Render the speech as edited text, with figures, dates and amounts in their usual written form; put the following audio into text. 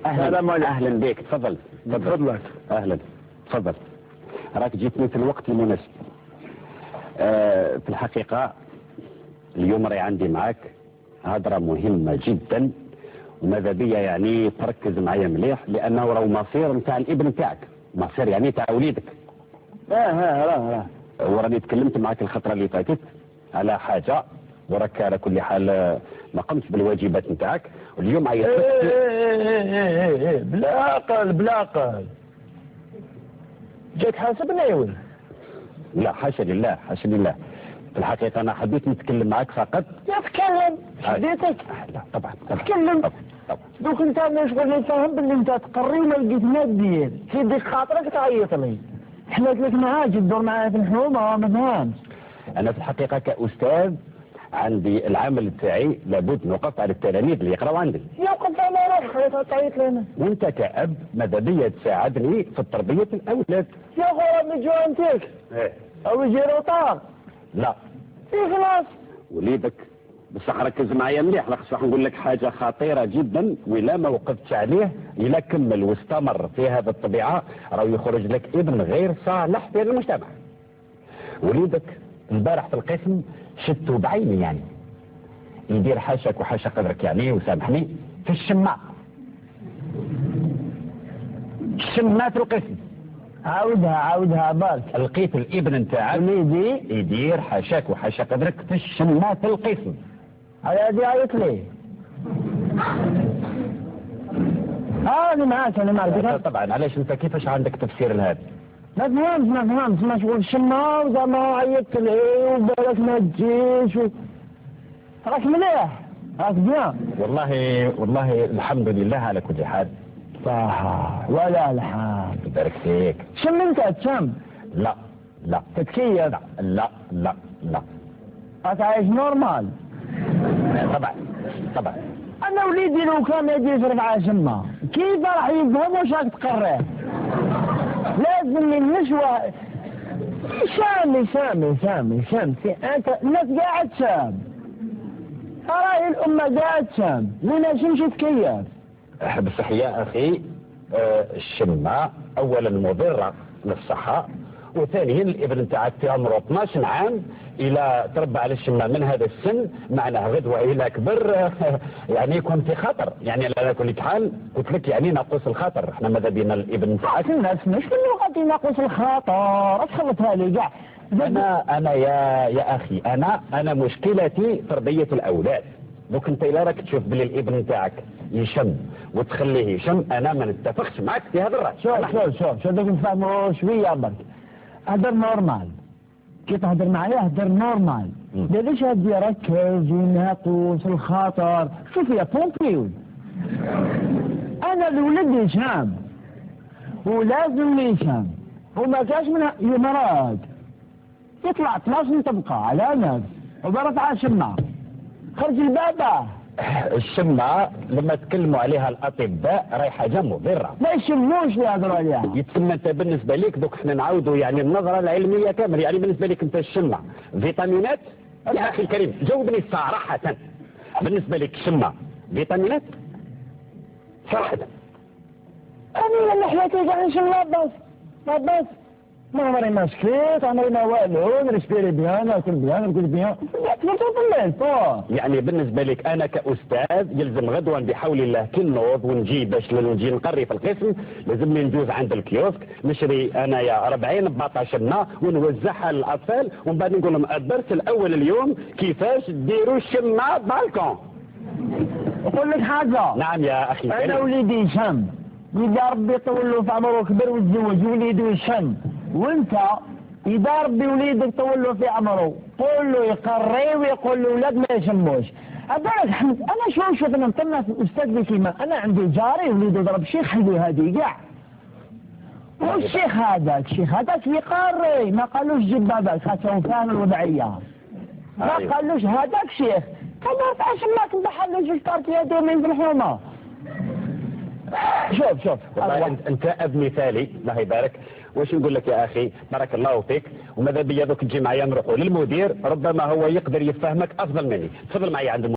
اهلا بك. تفضل تفضلك. اهلا تفضل. راك جيتني في الوقت المناسب. في الحقيقه اليوم راي عندي معاك هضره مهمه جدا، وماذا بيا يعني تركز معايا مليح، لانه راهو مصير نتاع الابن نتاعك، مصير يعني تاع وليدك. راه وراني تكلمت معاك الخطره اللي فاتت على حاجه، وراك على كل حال ما قمتش بالواجبات نتاعك، واليوم عيطت. بلا قال جاك حاسبنا يا ولد. لا حاشا لله حاشا لله. في الحقيقه انا حبيت نتكلم معاك فقط. تكلم حديتك. لا طبعا تكلم. طبعا. دوك انت شغل فاهم باللي انت تقري وما لقيت ماديا في ديك خاطرك تعيط لي. حلت لك معاك تدور معايا في الحومه ما فهمتش. انا في الحقيقه كاستاذ عندي العمل تاعي لابد نوقف على التلاميذ اللي يقراوا عندي. يوقف على روحك تعيط لنا. وانت كأب ماذا بيا تساعدني في تربيه الاولاد. يا خويا من جوانتك. او يجي روطار. لا خلاص وليدك بصح ركز معايا مليح، راح نقول لك حاجه خطيره جدا، ولا ما وقفتش عليه الا كمل واستمر في هذه الطبيعه راه يخرج لك ابن غير صالح في المجتمع. وليدك البارح في القسم شفته بعيني، يعني يدير حاشاك وحاشا قدرك يعني، وسامحني، في الشماء في القسم. عاودها بالك. لقيت الابن نتاعك وليدي يدير حاشاك وحاشا قدرك في الشماء في القسم. هذه عيط لي. انا معاك طبعا. علاش انت كيفاش عندك تفسير لهذا؟ ما فهمتش مشغول الشماء وزعما عيطت لي وبالك ما تجيش راك مليح راك بيان. والله الحمد لله على كل حال. صح ولا الحمد. يبارك فيك. شم انت تشم؟ لا تتكيف؟ لا راك عايش نورمال؟ طبعا. انا وليدي لو كان يجي يشرب على شمه كيف راح يفهم واش راك تقريه؟ لازم النشوة سامي انت الناس قاعد شام، راهي الامه قاعد شام، لينا شمشي تكيف. بصح يا اخي الشمه اولا مضره للصحه، وثانيا الابن نتاعك في عمره 12 عام الى تربى على الشمه من هذا السن، معناه غدوه الى كبر يعني يكون في خطر. يعني على كل حال قلت لك يعني ناقص الخطر، احنا ماذا بينا الابن نتاعك. الناس مش كله غادي ناقص الخطر، تخلطها لي كاع. انا يا اخي انا مشكلتي تربيه الاولاد. دوك انت الا راك تشوف بلي الابن نتاعك يشم وتخليه يشم، انا ما نتفقش معك في هذا الراي. شوف دوك نفهموا شويه برك. هدر نورمال، كي تهدر معايا هدر نورمال. ليش هادي ركز وناقص الخاطر؟ شوف يا بومبيول، انا الولد يشام ولازم يشام، وما كاش منها يمرض يطلع 12 تبقى على نفس وضرب على شمه خرج البابا. الشمه لما تكلموا عليها الاطباء راهي حاجه مضره، ما يشموش اللي يهضروا عليها. يتسمى انت بالنسبه لك دوك احنا نعاودوا يعني النظره العلميه كامل. يعني بالنسبه لك انت الشمه فيتامينات؟ يا اخي الكريم جاوبني صراحه، بالنسبه لك الشمه فيتامينات؟ صراحه انا لحيتي قاعد نشم بس ما عمري ما شكيت، عمري ما والو، نريسبيري بيان، ناكل بيان، نرقد بيان، يعني بالنسبه لك انا كاستاذ يلزم غدوه بحول الله كي نوض ونجي باش نجي نقري في القسم، لازمني ندوز عند الكيوسك نشري انايا 40 باطا شمه ونوزعها للاطفال، ومن بعد نقول لهم الدرس الاول اليوم كيفاش ديروا الشمه بالكون. نقول لك حاجه. نعم يا اخي. انا وليدي شم، اذا ربي يطول له في عمره كبر وتزوج وليدي يشم، وانت اذا ربي وليدك طول له في عمره قول له يقري ويقول له ولاد ما يشموش. ابارك حمد، انا شوف انا نطلع في الاستاذ كيما انا عندي جاري وليده ضرب شيخ حلو هذه كاع، والشيخ هذاك يقري، ما قالوش جيب هذاك خاطر فاهم الوضعيه، ما قالوش هذاك شيخ كما تعرفش ما تبحر جوج كارتيه دومين في الحومه. شوف والله انت اب مثالي الله يبارك. واش نقول لك يا اخي بارك الله فيك، وماذا بيا دوك تجي معايا نروحوا للمدير، ربما هو يقدر يفهمك افضل مني. تفضل معي عند